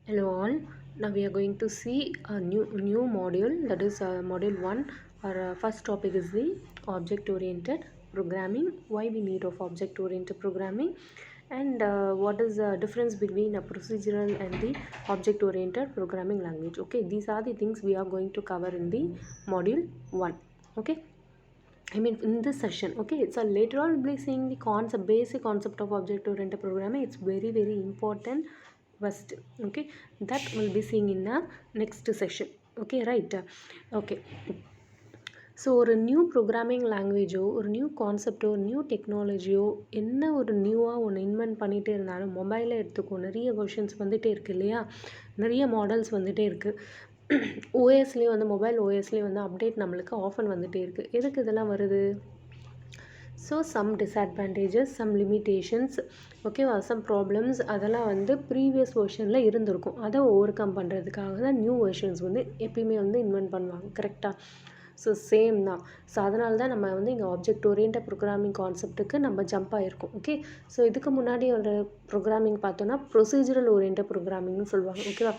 Hello all. Now we are going to see a new module, that is module 1. Our first topic is the object oriented programming. Why we need of object oriented programming, and what is the difference between a procedural and the object oriented programming language. Okay, these are the things we are going to cover in the module 1. Okay, in this session. Okay, so later on we'll be seeing the concept, basic concept of object oriented programming. It's very important first. Okay, that we'll be seeing in the next session. Okay, right. Okay, so ஒரு new programming லாங்குவேஜோ, ஒரு new கான்செப்டோ, new டெக்னாலஜியோ, என்ன ஒரு நியூவாக ஒன்று invent பண்ணிகிட்டே இருந்தாலும் மொபைலில் எடுத்துக்கோ, நிறைய வெர்ஷன்ஸ் வந்துகிட்டே இருக்குது இல்லையா, நிறைய மாடல்ஸ் வந்துகிட்டே இருக்குது. ஓஎஸ்லேயும் வந்து மொபைல் ஓஎஸ்லேயும் வந்து அப்டேட் நம்மளுக்கு ஆஃபன் வந்துகிட்டே இருக்குது. எதுக்கு இதெல்லாம் வருது? So some disadvantages, some limitations, ஓகேவா, சம் ப்ராப்ளம்ஸ், அதெல்லாம் வந்து ப்ரீவியஸ் வெர்ஷனில் இருந்திருக்கும். அதை ஓவர் கம் பண்ணுறதுக்காக தான் நியூ வெர்ஷன்ஸ் வந்து எப்பயுமே வந்து இன்வென்ட் பண்ணுவாங்க. கரெக்டாக? ஸோ சேம் தான். ஸோ அதனால தான் நம்ம வந்து இங்கே ஆப்ஜெக்ட் ஓரியன்ட் ப்ரோக்ராமிங் கான்செப்ட்டுக்கு நம்ம ஜம்ப் ஆகிருக்கோம். ஓகே, ஸோ இதுக்கு முன்னாடி ஒரு ப்ரோக்ராமிங் பார்த்தோன்னா ப்ரொசீஜரல் ஓரியன்ட் ப்ரோக்ராமிங்னு சொல்லுவாங்க. ஓகேவா?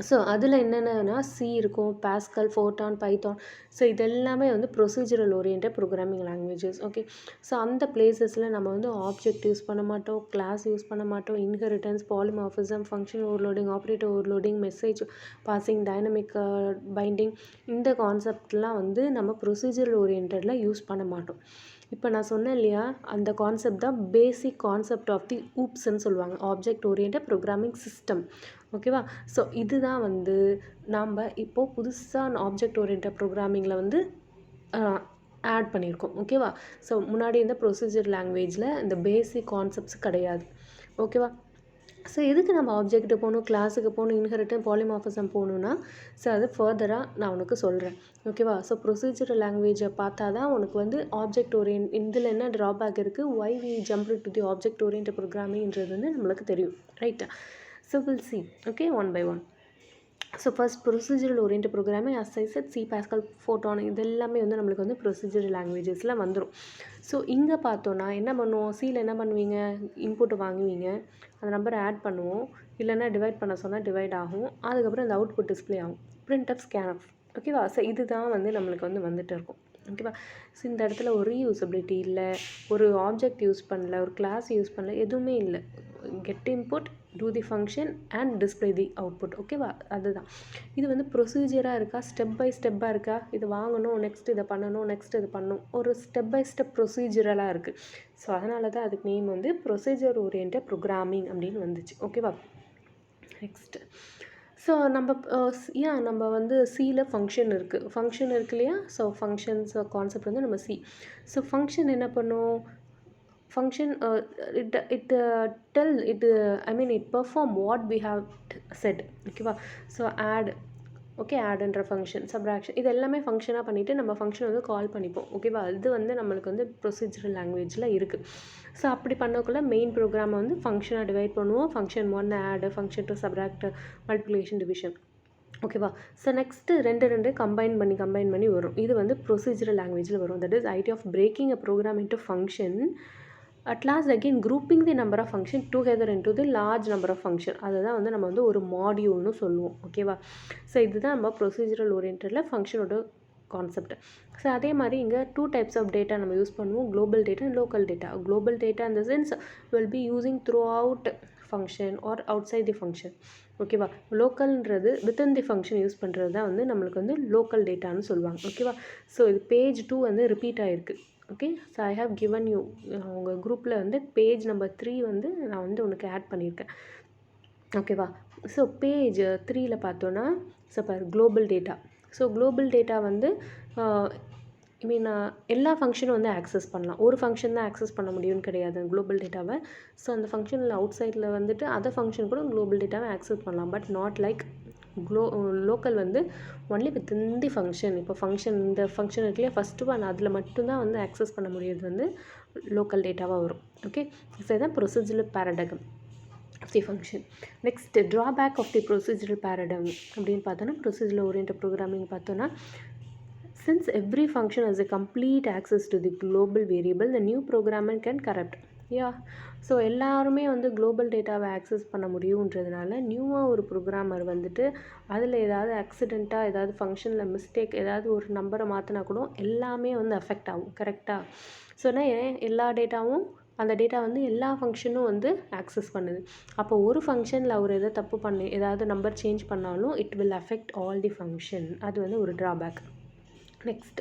ஸோ அதில் என்னென்னா சி இருக்கும், பாஸ்கல், ஃபோட்டான், பைத்தான். ஸோ இதெல்லாமே வந்து procedural oriented programming languages. Okay, so அந்த பிளேசஸில் நம்ம வந்து ஆப்ஜெக்ட் யூஸ் பண்ண மாட்டோம், கிளாஸ் யூஸ் பண்ண மாட்டோம், inheritance, polymorphism, function overloading, operator overloading, message passing, dynamic binding, இந்த கான்செப்ட்லாம் வந்து நம்ம ப்ரொசீஜரல் ஓரியன்டில் யூஸ் பண்ண மாட்டோம். இப்போ நான் சொன்னேன் இல்லையா, அந்த கான்செப்ட் தான் பேசிக் கான்செப்ட் ஆஃப் தி ஊப்ஸ்ன்னு சொல்லுவாங்க, ஆப்ஜெக்ட் ஓரியன்ட் ப்ரோக்ராமிங் சிஸ்டம். ஓகேவா? ஸோ இதுதான் வந்து நாம் இப்போது புதுசாக ஆப்ஜெக்ட் ஓரியன்ட் ப்ரோக்ராமிங்கில் வந்து ஆட் பண்ணியிருக்கோம். ஓகேவா? ஸோ முன்னாடி இந்த ப்ரொசீஜர் லாங்குவேஜில் இந்த பேசிக் கான்செப்ட்ஸ் கிடையாது. ஓகேவா? ஸோ எதுக்கு நம்ம ஆப்ஜெக்ட்டு போகணும், கிளாஸுக்கு போகணும், இன்ஹெரிட்டன், பாலிமார்ஃபிசம் போகணுன்னா, ஸோ அது ஃபர்தராக நான் உனக்கு சொல்கிறேன். ஓகேவா? ஸோ ப்ரொசீஜரல் லாங்குவேஜை பார்த்தா தான் உனக்கு வந்து ஆப்ஜெக்ட் ஓரியன்ட், இதில் என்ன ட்ராபேக் இருக்குது, why we jump to the object oriented ப்ரோக்ராமிங்கிறது வந்து நம்மளுக்கு தெரியும். ரைட்டா? So will see. Okay, one by one. So first procedural oriented programming, as I said, C, Pascal, Fortran, இது எல்லாமே வந்து நம்மளுக்கு வந்து ப்ரொசீஜரல் லாங்குவேஜஸில் வந்துடும். ஸோ இங்கே பார்த்தோன்னா என்ன பண்ணுவோம், சியில் என்ன பண்ணுவீங்க, இன்புட்டு வாங்குவீங்க, அந்த நம்பரை ஆட் பண்ணுவோம், இல்லைன்னா டிவைட் பண்ண சொன்னால் டிவைட் ஆகும், அதுக்கப்புறம் இந்த அவுட்புட் டிஸ்பிளே ஆகும், பிரிண்ட் அப், ஸ்கேன் அப். ஓகேவா? ஸோ இதுதான் வந்து நம்மளுக்கு வந்து வந்துட்டு இருக்கும். ஓகேவா? ஸோ இந்த இடத்துல ஒரு ரீயூசபிலிட்டி இல்லை, ஒரு ஆப்ஜெக்ட் யூஸ் பண்ணல, ஒரு கிளாஸ் யூஸ் பண்ணல, எதுவுமே இல்லை. Get input, do the function and display the output. ஓகேவா? அதுதான். இது வந்து ப்ரொசீஜராக இருக்கா, ஸ்டெப் பை ஸ்டெப்பாக இருக்கா, இது வாங்கணும், நெக்ஸ்ட் இதை பண்ணணும், நெக்ஸ்ட் இது பண்ணணும், ஒரு ஸ்டெப் பை ஸ்டெப் ப்ரொசீஜரலாக இருக்குது. ஸோ அதனால தான் அதுக்கு நேம் வந்து ப்ரொசீஜர் ஓரியன்ட் ப்ரோக்ராமிங் அப்படின்னு வந்துச்சு. ஓகேவா? நெக்ஸ்ட்டு, ஸோ நம்ம வந்து சியில் ஃபங்க்ஷன் இருக்குது இல்லையா? ஸோ ஃபங்க்ஷன்ஸ் கான்செப்ட் வந்து நம்ம சி. ஸோ ஃபங்க்ஷன் என்ன பண்ணும், function it perform what we have said. ஓகேவா? ஸோ ஆட், ஓகே, ஆட்ன்ற ஃபங்க்ஷன், சப்ராக்ஷன், இது எல்லாமே ஃபங்க்ஷனாக பண்ணிவிட்டு நம்ம ஃபங்க்ஷன் வந்து கால் பண்ணிப்போம். ஓகேவா? இது வந்து நம்மளுக்கு வந்து ப்ரொசீஜரல் லாங்குவேஜில் இருக்குது. ஸோ அப்படி பண்ணக்குள்ள மெயின் ப்ரோக்ராமை வந்து ஃபங்க்ஷனாக டிவைட் பண்ணுவோம். Function 1 add, function 2 subtract, multiplication, division. ஓகேவா? ஸோ நெக்ஸ்ட்டு ரெண்டு கம்பைன் பண்ணி வரும். இது வந்து ப்ரொசீஜரல் லாங்குவேஜில் வரும். That is idea of breaking a program into function, at last again grouping the number of function together into the large number of function. அதுதான் வந்து நம்ம வந்து ஒரு மாடியூல்னு சொல்லுவோம். ஓகேவா? ஸோ இதுதான் நம்ம ப்ரொசீஜரல் ஓரியன்டில் ஃபங்க்ஷனோட கான்செப்ட். ஸோ அதே மாதிரி இங்கே 2 டைப்ஸ் ஆஃப் டேட்டா நம்ம யூஸ் பண்ணுவோம், global data and local data. Global data in the sense will be using throughout function or outside the function. ஓகேவா? லோக்கல்ன்றது வித்தின் தி ஃபங்க்ஷன் யூஸ் பண்ணுறது தான் வந்து நம்மளுக்கு வந்து லோக்கல் டேட்டான்னு சொல்லுவாங்க. ஓகேவா? ஸோ இது பேஜ் 2 வந்து ரிப்பீட் ஆகிருக்கு. Okay, so I have given you, உங்கள் குரூப்பில் வந்து பேஜ் நம்பர் 3 வந்து நான் வந்து உனக்கு ஆட் பண்ணியிருக்கேன். ஓகேவா? ஸோ பேஜ் 3ல் பார்த்தோன்னா, so global data. So global data வந்து எல்லா ஃபங்க்ஷனும் வந்து ஆக்சஸ் பண்ணலாம். ஒரு ஃபங்க்ஷன் தான் ஆக்சஸ் பண்ண முடியும்னு கிடையாது குளோபல் டேட்டாவை. ஸோ அந்த ஃபங்க்ஷனில் அவுட் சைடில் வந்துட்டு அதர் ஃபங்க்ஷன் கூட குளோபல் டேட்டாவை ஆக்சஸ் பண்ணலாம். பட் நாட் லைக் லோக்கல் வந்து ஒன்லி வித்தின் தி ஃபங்க்ஷன். இப்போ ஃபங்க்ஷன், இந்த ஃபங்க்ஷன் இருக்குல்லையா, ஃபஸ்ட்டு ஒன், அதில் மட்டும்தான் வந்து ஆக்சஸ் பண்ண முடியாது வந்து லோக்கல் டேட்டாவாக வரும். ஓகே, ஸோ இதுதான் procedural paradigm of the function. Next, drawback of the procedural paradigm அப்படின்னு பார்த்தோன்னா, ப்ரொசீஜரல் ஓரியன்ட் ப்ரோக்ராமிங் பார்த்தோன்னா, since every function has a complete access to the global variable, the new programmer can corrupt. Yeah. So எல்லாருமே வந்து global டேட்டாவை access பண்ண முடியுன்றதுனால நியூவாக ஒரு programmer வந்துட்டு அதில் ஏதாவது ஆக்சிடெண்ட்டாக ஏதாவது ஃபங்க்ஷனில் மிஸ்டேக் ஏதாவது ஒரு நம்பரை மாற்றினா கூட எல்லாமே வந்து அஃபெக்ட் ஆகும். கரெக்டாக? ஸோ எல்லா டேட்டாவும் அந்த டேட்டா வந்து எல்லா ஃபங்க்ஷனும் வந்து ஆக்சஸ் பண்ணுது. அப்போ ஒரு ஃபங்க்ஷனில் அவர் எதாவது தப்பு பண்ணி ஏதாவது நம்பர் சேஞ்ச் பண்ணாலும் it will affect all the function. அது வந்து ஒரு drawback. Next,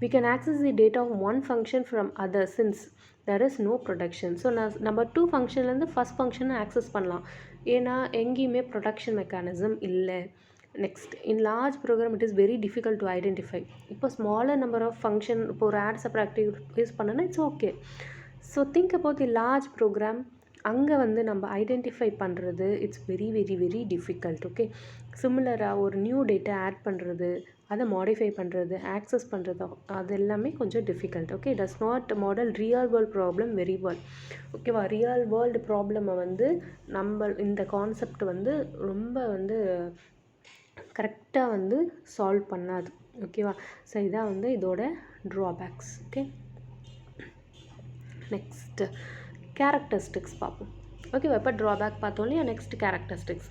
we can access the data of one function from other since there is no protection. So நம்ம டூ ஃபங்க்ஷன்லேருந்து ஃபஸ்ட் ஃபங்க்ஷனை ஆக்சஸ் பண்ணலாம். ஏன்னா எங்கேயுமே ப்ரொடெக்ஷன் மெக்கானிசம் இல்லை. Next, in large program it is very difficult to identify. இப்போ smaller number of function இப்போ ஒரு ஆட் சப்ராக்டிவ் யூஸ் பண்ணனா it's okay. So think about the large program. அங்கே வந்து நம்ம ஐடென்டிஃபை பண்ணுறது it's very very very difficult. Okay. சிமிலராக ஒரு நியூ டேட்டா ஆட் பண்ணுறது, அதை மாடிஃபை பண்ணுறது, ஆக்சஸ் பண்ணுறது, அது எல்லாமே கொஞ்சம் difficult. Okay. Does not model real world problem very well. ஓகேவா? ரியல் வேர்ல்டு ப்ராப்ளமை வந்து நம்ம இந்த கான்செப்ட் வந்து ரொம்ப வந்து கரெக்டாக வந்து சால்வ் பண்ணாது. ஓகேவா? ஸோ இதான் வந்து இதோட ட்ராபேக்ஸ். ஓகே. நெக்ஸ்ட் கேரக்டரிஸ்டிக்ஸ் பார்ப்போம். ஓகேவா? இப்போ ட்ராபேக் பார்த்தோம் இல்லையா? Next characteristics.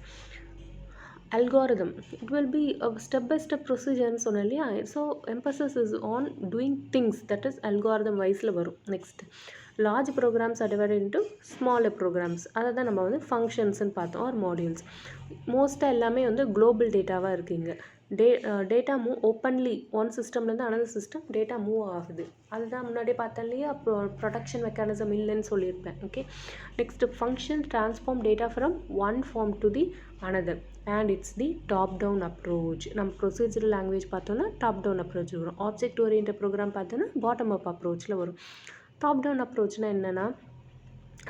algorithm, it will be a step by step procedure னு சொன்னேன் இல்லையா? So emphasis is on doing things, that is algorithm வைஸில் வரும். Next, large programs are divided into smaller programs. அதை தான் நம்ம வந்து ஃபங்க்ஷன்ஸ்ன்னு பார்த்தோம், ஆர் மாடியூல்ஸ். மோஸ்ட்டாக எல்லாமே வந்து குளோபல் டேட்டாவாக இருக்குங்க. டேட்டா மூவ் ஓப்பன்லி ஒன் சிஸ்டம்லேருந்து அனதர் சிஸ்டம் டேட்டா மூவ் ஆகுது. அதுதான் முன்னாடியே பார்த்தேன் இல்லையா? ப்ரொடெக்ஷன் மெக்கானிசம் இல்லைன்னு சொல்லியிருப்பேன். Okay. Next, function transform data from one form to the another and it's the top down approach. நம்ம procedural language பார்த்தோன்னா top down approach வரும். object oriented program பார்த்தோன்னா bottom up approachல வரும். top down approachனா என்னன்னா,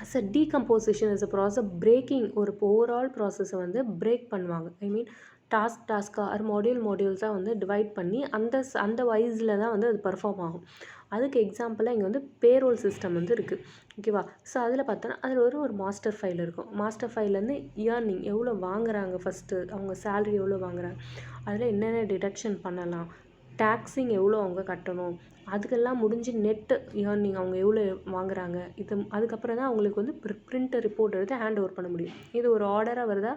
as a decomposition is a process breaking ஒரு overall process வந்து break பண்ணுவாங்க. I mean டாஸ்காக R மாடியூல்ஸாக வந்து டிவைட் பண்ணி அந்த வைஸில் தான் வந்து அது பர்ஃபார்ம் ஆகும். அதுக்கு எக்ஸாம்பிளாக இங்கே வந்து பேரோல் சிஸ்டம் வந்து இருக்குது. ஓகேவா? ஸோ அதில் பார்த்தோன்னா அதில் ஒரு மாஸ்டர் ஃபைல் இருக்கும். மாஸ்டர் ஃபைல்லேருந்து இயர்னிங் எவ்வளோ வாங்குறாங்க, ஃபஸ்ட்டு அவங்க சேலரி எவ்வளோ வாங்குறாங்க, அதில் என்னென்ன டிடக்ஷன் பண்ணலாம், டேக்ஸிங் எவ்வளோ அவங்க கட்டணும், அதுக்கெல்லாம் முடிஞ்சு நெட்டு இயர்னிங் அவங்க எவ்வளோ வாங்குறாங்க, இது அதுக்கப்புறம் தான் அவங்களுக்கு வந்து பிரிண்டர் ரிப்போர்ட் எடுத்து ஹேண்ட் ஓவர் பண்ண முடியும். இது ஒரு ஆர்டராக வருதா?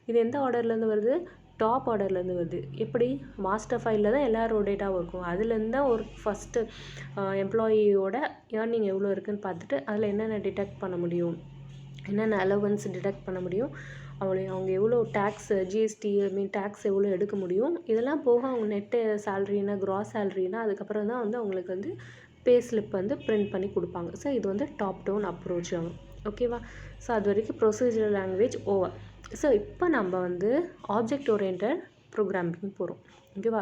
இது எந்த ஆர்டர்லேருந்து வருது? டாப் ஆர்டர்லேருந்து வருது. எப்படி? மாஸ்டர் ஃபைலில் தான் எல்லாரோட டேட்டாவும் இருக்கும். அதுலேருந்து தான் ஒரு ஃபஸ்ட்டு எம்ப்ளாயியோட ஏர்னிங் எவ்வளோ இருக்குதுன்னு பார்த்துட்டு அதில் என்னென்ன டிடெக்ட் பண்ண முடியும், என்னென்ன அலவன்ஸ் டிடெக்ட் பண்ண முடியும், அவங்க எவ்வளோ டேக்ஸ், ஜிஎஸ்டி டேக்ஸ் எவ்வளோ எடுக்க முடியும், இதெல்லாம் போக அவங்க நெட்டு சேலரினா, கிராஸ் சேலரினா, அதுக்கப்புறம் தான் வந்து அவங்களுக்கு வந்து பே ஸ்லிப் வந்து பிரிண்ட் பண்ணி கொடுப்பாங்க. ஸோ இது வந்து டாப் டவுன் அப்ரோச் ஆகும். ஓகேவா? ஸோ அது வரைக்கும் ப்ரொசீஜரல் லாங்குவேஜ் ஓவர். ஸோ இப்போ நம்ம வந்து ஆப்ஜெக்ட் ஓரியன்டட் ப்ரோக்ராமிங் போகிறோம். ஓகேவா?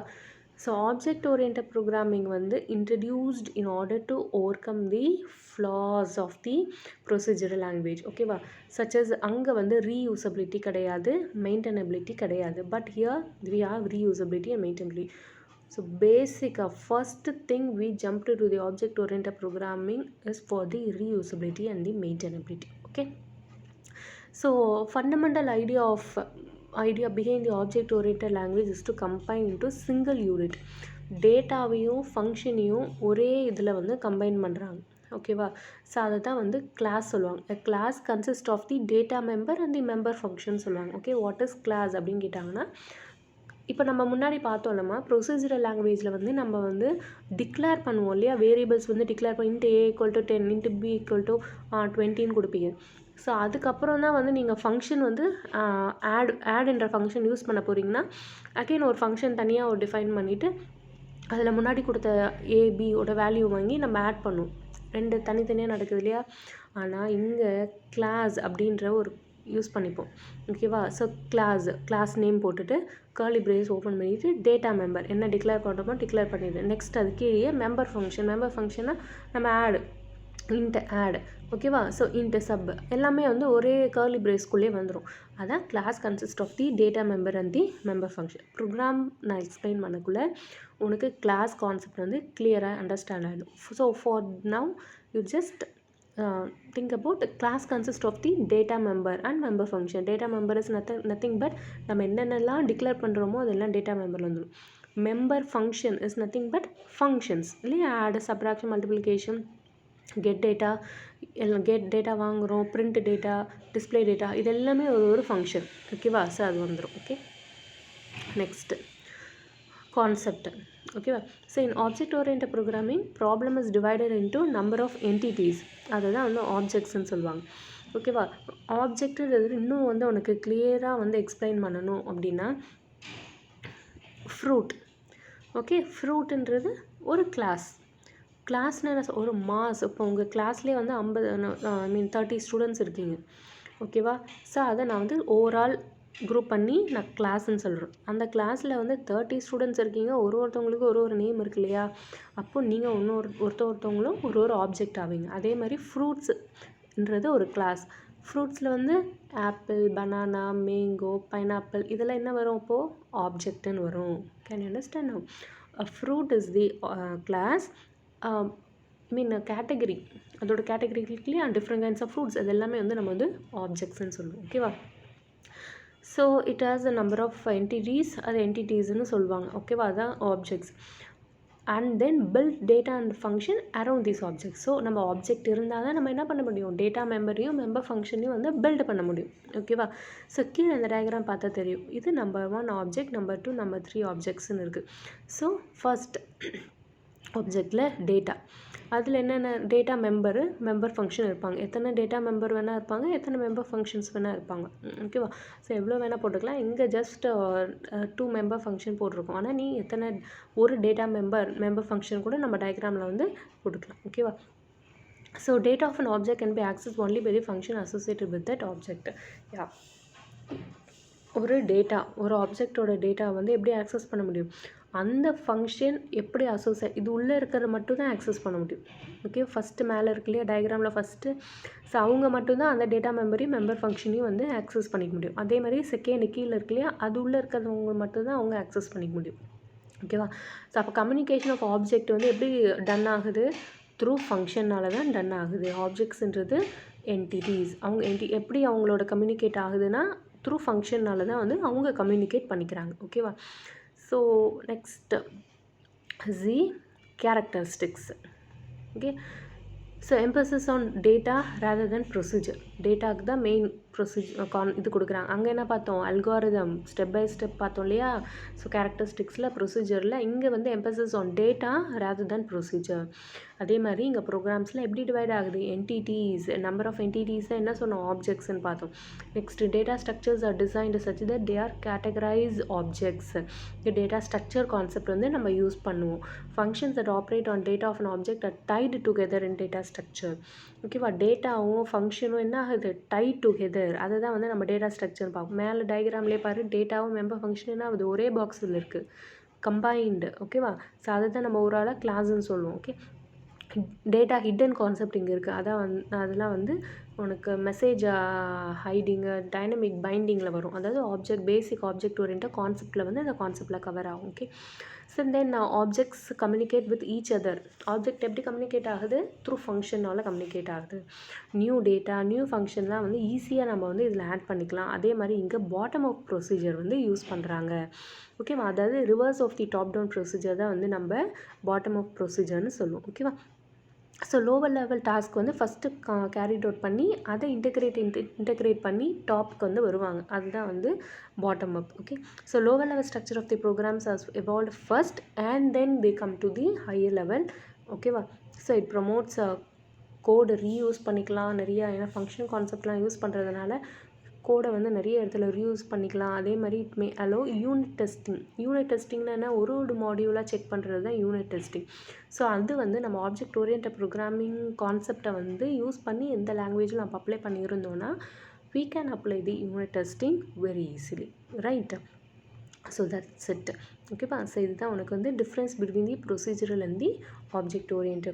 ஸோ ஆப்ஜெக்ட் ஓரியன்டட் ப்ரோக்ராமிங் வந்து introduced in order to overcome the flaws of the procedural language. ஓகேவா? சச்சஸ் அங்கே வந்து ரீயூசபிலிட்டி கிடையாது, மெயின்டெனபிலிட்டி கிடையாது. But here we have reusability and maintainability. So basic first thing we jumped to the object oriented programming is for the reusability and the maintainability. Okay. So fundamental idea behind the object oriented language is to combine into single unit. டேட்டாவையும் ஃபங்க்ஷனையும் ஒரே இதில் வந்து combine பண்ணுறாங்க. ஓகேவா? So அதை தான் வந்து class சொல்லுவாங்க. a class consists of the data member and the member function சொல்லுவாங்க. ஓகே. வாட் இஸ் கிளாஸ் அப்படின்னு கேட்டாங்கன்னா, இப்போ நம்ம முன்னாடி பார்த்தோம்லமா ப்ரொசீஜரல் லாங்குவேஜில் வந்து நம்ம வந்து டிக்ளேர் பண்ணுவோம் இல்லையா? வேரியபிள்ஸ் வந்து டிக்ளேர் பண்ணி இன்ட்டு A = 10, இன்ட்டு B = 20ன்னு கொடுப்பீங்க. ஸோ அதுக்கப்புறம் தான் வந்து நீங்கள் ஃபங்க்ஷன் வந்து ஆட் என்ற ஃபங்க்ஷன் யூஸ் பண்ண போகிறீங்கன்னா அகைன் ஒரு ஃபங்க்ஷன் தனியாக ஒரு டிஃபைன் பண்ணிவிட்டு அதில் முன்னாடி கொடுத்த ஏபியோட வேல்யூ வாங்கி நம்ம ஆட் பண்ணுவோம். ரெண்டு தனித்தனியாக நடக்குது இல்லையா? ஆனால் இங்கே கிளாஸ் அப்படின்ற ஒரு யூஸ் பண்ணிப்போம். ஓகேவா? ஸோ கிளாஸ் நேம் போட்டுட்டு கர்லி பிரேஸ் ஓப்பன் பண்ணிவிட்டு டேட்டா மெம்பர் என்ன டிக்ளேர் பண்ணுறோமோ டிக்ளேர் பண்ணிவிட்டு நெக்ஸ்ட் அது கீழே மெம்பர் ஃபங்க்ஷன்னா நம்ம ஆட் ஓகேவா? ஸோ இன்ட்டு சப் எல்லாமே வந்து ஒரே கர்லி பிரேஸ்க்குள்ளே வந்துடும். அதான் class consist of the data member and the member function. Program நான் எக்ஸ்பிளைன் பண்ணக்குள்ளே உனக்கு கிளாஸ் கான்செப்ட் வந்து கிளியராக அண்டர்ஸ்டாண்ட் ஆகிடும். So for now you just think about the class consists of the data member and member function. Data member is nothing but நம்ம என்னென்னலாம் declare பண்ணுறோமோ அதெல்லாம் டேட்டா மெம்பரில் வந்துடும். Member function is nothing but functions இல்லையா? Add, subtraction, multiplication, get data, get data வாங்குகிறோம், print data, display data, இது எல்லாமே ஒரு ஃபங்க்ஷன். ஓகேவா? ஸோ அது வந்துடும். Okay, next concept. ஓகேவா? So in object oriented programming problem is divided into number of entities. அதை தான் வந்து ஆப்ஜெக்ட்ஸ்ன்னு சொல்லுவாங்க. ஓகேவா? ஆப்ஜெக்ட்டுன்றது இன்னும் வந்து உனக்கு கிளியராக வந்து எக்ஸ்பிளைன் பண்ணணும் அப்படின்னா, ஃப்ரூட். ஓகே, ஃப்ரூட்டுன்றது ஒரு கிளாஸ்னால் ஒரு மாஸ். இப்போ உங்கள் கிளாஸ்லேயே வந்து 30 ஸ்டூடெண்ட்ஸ் இருக்கீங்க. ஓகேவா? ஸோ அதை நான் வந்து ஓவரால் குரூப் பண்ணி நான் கிளாஸ்ன்னு சொல்கிறேன். அந்த கிளாஸில் வந்து 30 ஸ்டூடெண்ட்ஸ் இருக்கீங்க. ஒருத்தவங்களுக்கு ஒரு நேம் இருக்கு இல்லையா? அப்போது நீங்கள் ஒருத்தவங்களும் ஒரு ஆப்ஜெக்ட் ஆவீங்க. அதே மாதிரி ஃப்ரூட்ஸுன்றது ஒரு கிளாஸ். ஃப்ரூட்ஸில் வந்து ஆப்பிள், பனானா, மேங்கோ, பைனாப்பிள், இதெல்லாம் என்ன வரும் அப்போது? ஆப்ஜெக்ட்டுன்னு வரும். Can you understand now? Fruit is the class. Category, அதோட கேட்டகரிக்குள்ளேயே டிஃப்ரெண்ட் கைண்ட்ஸ் ஆஃப் ஃப்ரூட்ஸ், அது எல்லாமே வந்து நம்ம வந்து ஆப்ஜெக்ட்ஸ்ன்னு சொல்லுவோம். ஓகேவா? So it has a number of entities, அது என்டிட்டிஸ்ன்னு சொல்லுவாங்க. ஓகேவா? அதுதான் objects. And then build data and function around these objects. So நம்ம ஆப்ஜெக்ட் இருந்தால் தான் நம்ம என்ன பண்ண முடியும்? டேட்டா மெம்பரையும் மெம்பர் ஃபங்க்ஷனையும் வந்து பில்ட் பண்ண முடியும். ஓகேவா? ஸோ கீழே அந்த டயக்ராம் பார்த்தா தெரியும். இது நம்பர் 1 ஆப்ஜெக்ட், நம்பர் 2, நம்பர் 3 ஆப்ஜெக்ட்ஸ்ன்னு இருக்குது. ஸோ ஃபர்ஸ்ட் ஆப்ஜெக்டில் டேட்டா, அதில் என்னென்ன டேட்டா மெம்பர் ஃபங்க்ஷன் இருப்பாங்க. எத்தனை டேட்டா மெம்பர் வேணால் இருப்பாங்க, எத்தனை மெம்பர் ஃபங்க்ஷன்ஸ் வேணால் இருப்பாங்க. ஓகேவா? ஸோ எவ்வளோ வேணால் போட்டுக்கலாம். இங்கே ஜஸ்ட் 2 மெம்பர் ஃபங்க்ஷன் போட்டிருக்கோம். ஆனால் நீ எத்தனை ஒரு டேட்டா மெம்பர் ஃபங்க்ஷன் கூட நம்ம டயக்ராமில் வந்து போட்டுக்கலாம். ஓகேவா? So data of an object can be accessed only by the function associated with that object. யா, ஒரு ஆப்ஜெக்டோட டேட்டா வந்து எப்படி ஆக்சஸ் பண்ண முடியும்? அந்த ஃபங்க்ஷன் எப்படி இது உள்ளே இருக்கிறத மட்டும் தான் ஆக்சஸ் பண்ண முடியும். ஓகே, ஃபஸ்ட்டு மேலே இருக்கு இல்லையா டயக்ராமில் ஃபஸ்ட்டு, ஸோ அவங்க மட்டும்தான் அந்த டேட்டா மெம்பர் ஃபங்க்ஷனையும் வந்து ஆக்சஸ் பண்ணிக்க முடியும். அதே மாதிரி செகண்ட் கீழே இருக்கு இல்லையா, அது உள்ளே இருக்கிறவங்க மட்டும்தான் அவங்க ஆக்சஸ் பண்ணிக்க முடியும். ஓகேவா? ஸோ அப்போ கம்யூனிகேஷன் ஆஃப் ஆப்ஜெக்ட் வந்து எப்படி டன் ஆகுது? த்ரூ ஃபங்க்ஷனால் தான் டன் ஆகுது. ஆப்ஜெக்ட்ஸுன்றது என்டிட்டிஸ். அவங்க எப்படி அவங்களோட கம்யூனிகேட் ஆகுதுன்னா த்ரூ ஃபங்க்ஷனால் தான் வந்து அவங்க கம்யூனிகேட் பண்ணிக்கிறாங்க. ஓகேவா? So next the characteristics. Okay, so emphasis on data rather then procedure. டேட்டாவுக்கு தான் மெயின் இது கொடுக்குறாங்க. அங்கே என்ன பார்த்தோம்? அல்காரிதம் ஸ்டெப் பை ஸ்டெப் பார்த்தோம் இல்லையா? ஸோ கேரக்டரிஸ்டிக்ஸில் ப்ரொசீஜரில் இங்கே வந்து emphasis on data rather then procedure. அதே மாதிரி இங்கே ப்ரோக்ராம்ஸில் எப்படி டிவைட் ஆகுது? என்டிட்டிஸ், நம்பர் ஆஃப் என்டிட்டிஸை என்ன சொன்னோம்? ஆப்ஜெக்ட்ஸ்ன்னு பார்த்தோம். Next data structures are designed such that they are categorise objects. இந்த டேட்டா ஸ்ட்ரக்சர் கான்செப்ட் வந்து நம்ம யூஸ் பண்ணுவோம். Functions that operate on data of an object are tied together in data structure. ஓகேவா? டேட்டாவும் ஃபங்க்ஷனும் என்ன ஆகுது? Tied together. அதை தான் வந்து நம்ம டேட்டா ஸ்ட்ரக்சர் பார்ப்போம். மேலே டயக்ராம்லேயே பாரு, டேட்டாவும் மெம்பர் ஃபங்க்ஷன் என்ன ஆகுது? ஒரே பாக்ஸில் இருக்குது, கம்பைன்டு. ஓகேவா? ஸோ அதை தான் நம்ம ஒரு ஆளாக கிளாஸ்ன்னு சொல்லுவோம். ஓகே, டேட்டா ஹிடன் கான்செப்ட் இங்கே இருக்குது. அதெல்லாம் வந்து உனக்கு மெசேஜ் ஹைடிங்கு, டைனமிக் பைண்டிங்கில் வரும். அதாவது பேசிக் ஆப்ஜெக்ட் ஓரியன்ட் கான்செப்டில் வந்து அந்த கான்செப்டில் கவர் ஆகும். Okay, so then objects communicate with each other. Object எப்படி கம்யூனிகேட் ஆகுது? த்ரூ ஃபங்க்ஷனால் கம்யூனிகேட் ஆகுது. நியூ டேட்டா, நியூ ஃபங்க்ஷன்லாம் வந்து ஈஸியாக நம்ம வந்து இதில் ஆட் பண்ணிக்கலாம். அதே மாதிரி இங்கே பாட்டம் அப் ப்ரொசீஜர் வந்து யூஸ் பண்ணுறாங்க. ஓகேவா? அதாவது reverse of the top down procedure தான் வந்து நம்ம பாட்டம் அப் ப்ரொசீஜர்னு சொல்லுவோம். ஓகேவா? ஸோ லோவர் லெவல் டாஸ்க் வந்து ஃபஸ்ட்டு கேரிட் அவுட் பண்ணி அதை இன்டெகிரேட் பண்ணி டாப்புக்கு வந்து வருவாங்க. அதுதான் வந்து bottom up. Okay, so lower level structure of the programs has evolved first and then they come to the higher level. ஓகேவா? So it promotes code reuse பண்ணிக்கலாம் நிறையா. ஏன்னா ஃபங்க்ஷன் கான்செப்ட்லாம் யூஸ் பண்ணுறதுனால கோடை வந்து நிறைய இடத்துல ரீயூஸ் பண்ணிக்கலாம். அதே மாதிரி இட் மே அலோ யூனிட் டெஸ்டிங்னா என்ன? ஒரு மாடியூலாக செக் பண்ணுறது தான் யூனிட் டெஸ்டிங். ஸோ அது வந்து நம்ம ஆப்ஜெக்ட் ஓரியன்ட் ப்ரோக்ராமிங் கான்செப்டை வந்து யூஸ் பண்ணி எந்த லாங்குவேஜில் நம்ம apply பண்ணியிருந்தோன்னா we can apply the unit testing very easily, right? So that's it. ஓகேப்பா? ஸோ இதுதான் உனக்கு வந்து difference between the procedural and the object orient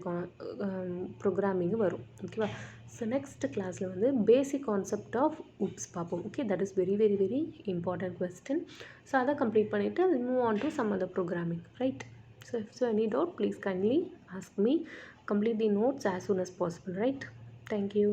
programming வரும். ஓகேவா? ஸோ நெக்ஸ்ட் கிளாஸில் வந்து பேசிக் கான்செப்ட் ஆஃப் உப்ஸ் பார்ப்போம். Okay, that is very very very important question. So அதை கம்ப்ளீட் பண்ணிவிட்டு move on to some other programming, right? So if you any doubt, please kindly ask me. Complete the notes as soon as possible, right? Thank you.